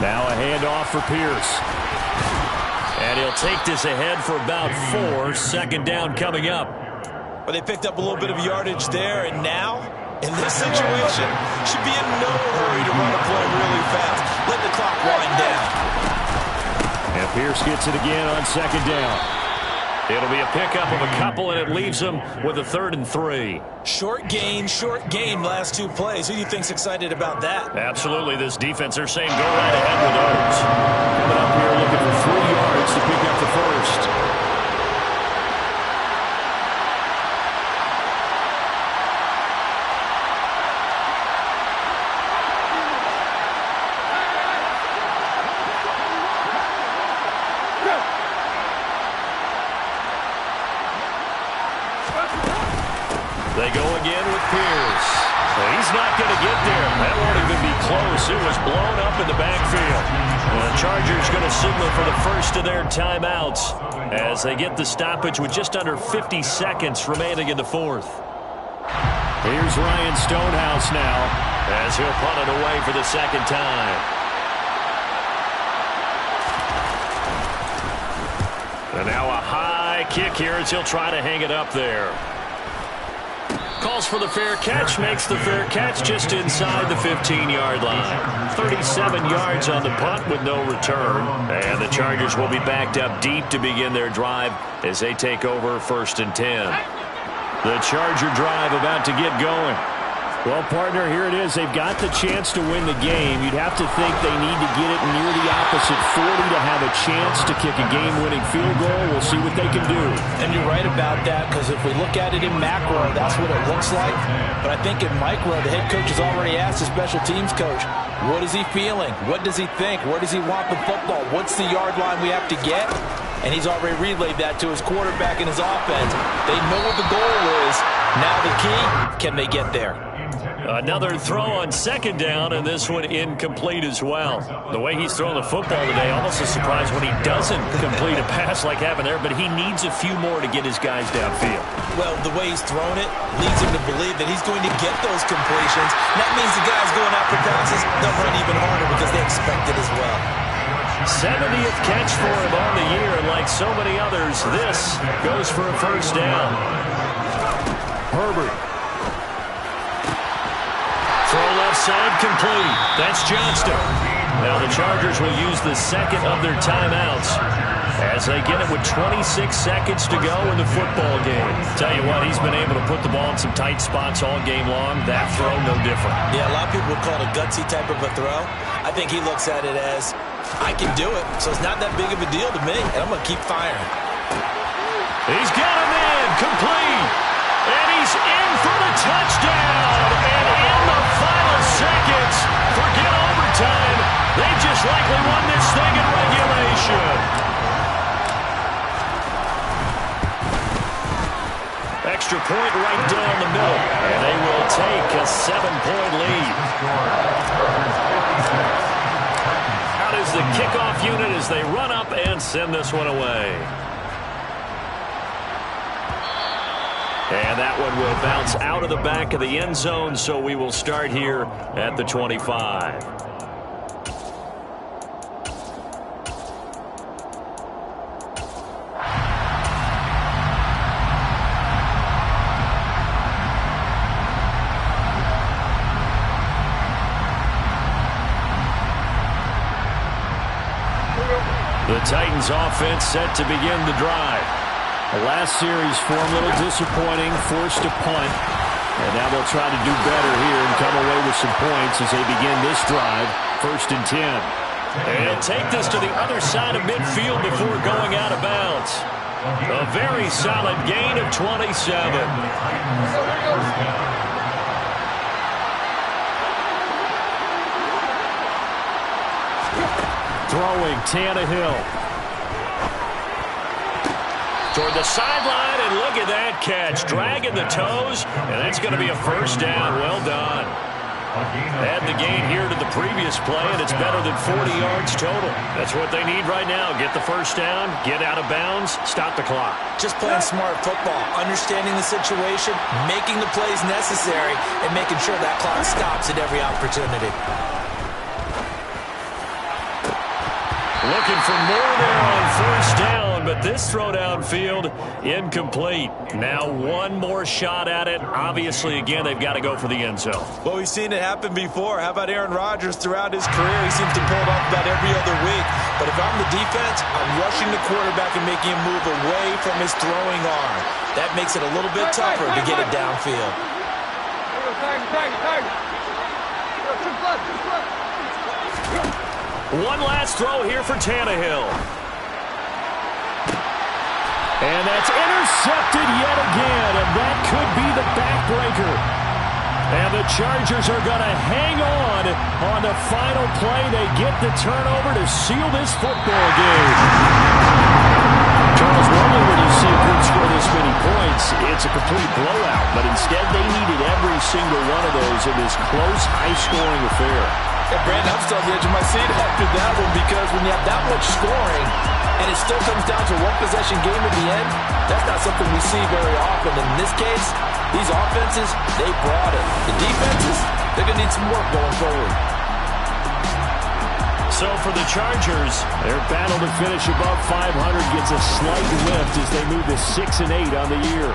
[SPEAKER 2] Now a handoff for Pierce. And he'll take this ahead for about 4. 2nd down coming up.
[SPEAKER 4] Well, they picked up a little bit of yardage there, and now, in this situation, should be in no hurry to run a play really fast. Let the clock wind down.
[SPEAKER 2] And Pierce gets it again on 2nd down. It'll be a pickup of a couple, and it leaves them with a 3rd and 3.
[SPEAKER 4] Short gain, last 2 plays. Who do you think's excited about that?
[SPEAKER 2] Absolutely, this defense, they're saying go right ahead with those. Coming up here looking for 3 yards to pick up the first. They go again with Pierce. He's not going to get there. That won't even be close. It was blown up in the backfield. The Chargers going to signal for the first of their timeouts as they get the stoppage with just under 50 seconds remaining in the 4th. Here's Ryan Stonehouse now as he'll punt it away for the 2nd time. And now a high kick here as he'll try to hang it up there. Calls for the fair catch, makes the fair catch just inside the 15-yard line. 37 yards on the punt with no return. And the Chargers will be backed up deep to begin their drive as they take over 1st and 10. The Charger drive about to get going. Well, partner, here it is. They've got the chance to win the game. You'd have to think they need to get it near the opposite 40 to have a chance to kick a game-winning field goal. We'll see what they can do.
[SPEAKER 4] And you're right about that, because if we look at it in macro, that's what it looks like. But I think in micro, the head coach has already asked the special teams coach, what is he feeling? What does he think? Where does he want the football? What's the yard line we have to get? And he's already relayed that to his quarterback and his offense. They know what the goal is. Now the key, can they get there?
[SPEAKER 2] Another throw on 2nd down, and this one incomplete as well. The way he's thrown the football today, almost a surprise when he doesn't complete a pass like happened there, but he needs a few more to get his guys downfield.
[SPEAKER 4] Well, the way he's thrown it leads him to believe that he's going to get those completions. That means the guys going after passes, they'll run even harder because they expect it as well.
[SPEAKER 2] 70th catch for him on the year, and like so many others, this goes for a 1st down. Herbert. Throw left side complete. That's Johnston. Now the Chargers will use the 2nd of their timeouts as they get it with 26 seconds to go in the football game. Tell you what, he's been able to put the ball in some tight spots all game long. That throw, no different.
[SPEAKER 4] Yeah, a lot of people would call it a gutsy type of a throw. I think he looks at it as, I can do it, so it's not that big of a deal to me, and I'm going to keep firing.
[SPEAKER 2] He's got a man, complete. And he's in for the touchdown. And in the final seconds, forget overtime. They just likely won this thing in regulation. Extra point right down the middle. And they will take a 7-point lead. Out is the kickoff unit as they run up and send this one away. And that one will bounce out of the back of the end zone, so we will start here at the 25. The Titans offense set to begin the drive. The last series form a little disappointing, forced to punt. And now they'll try to do better here and come away with some points as they begin this drive, 1st and 10. And he'll take this to the other side of midfield before going out of bounds. A very solid gain of 27. Throwing Tannehill. Toward the sideline, and look at that catch. Dragging the toes, and that's going to be a 1st down. Well done. Add the gain here to the previous play, and it's better than 40 yards total. That's what they need right now. Get the 1st down, get out of bounds, stop the clock.
[SPEAKER 4] Just playing smart football, understanding the situation, making the plays necessary, and making sure that clock stops at every opportunity.
[SPEAKER 2] Looking for more there on first down, but this throw downfield incomplete. Now one more shot at it. Obviously, again, they've got to go for the end zone.
[SPEAKER 4] Well, we've seen it happen before. How about Aaron Rodgers throughout his career? He seems to pull it off about every other week. But if I'm the defense, I'm rushing the quarterback and making him move away from his throwing arm. That makes it a little bit tougher to get it downfield.
[SPEAKER 2] One last throw here for Tannehill. And that's intercepted yet again, and that could be the backbreaker. And the Chargers are going to hang on the final play. They get the turnover to seal this football game. Charles, normally when you see a group score this many points, it's a complete blowout. But instead, they needed every single one of those in this close, high-scoring affair.
[SPEAKER 4] And Brandon, I'm still on the edge of my seat after that one because when you have that much scoring and it still comes down to one possession game at the end, that's not something we see very often. And in this case, these offenses, they brought it. The defenses, they're going to need some work going forward.
[SPEAKER 2] So for the Chargers, their battle to finish above 500 gets a slight lift as they move to 6-8 on the year.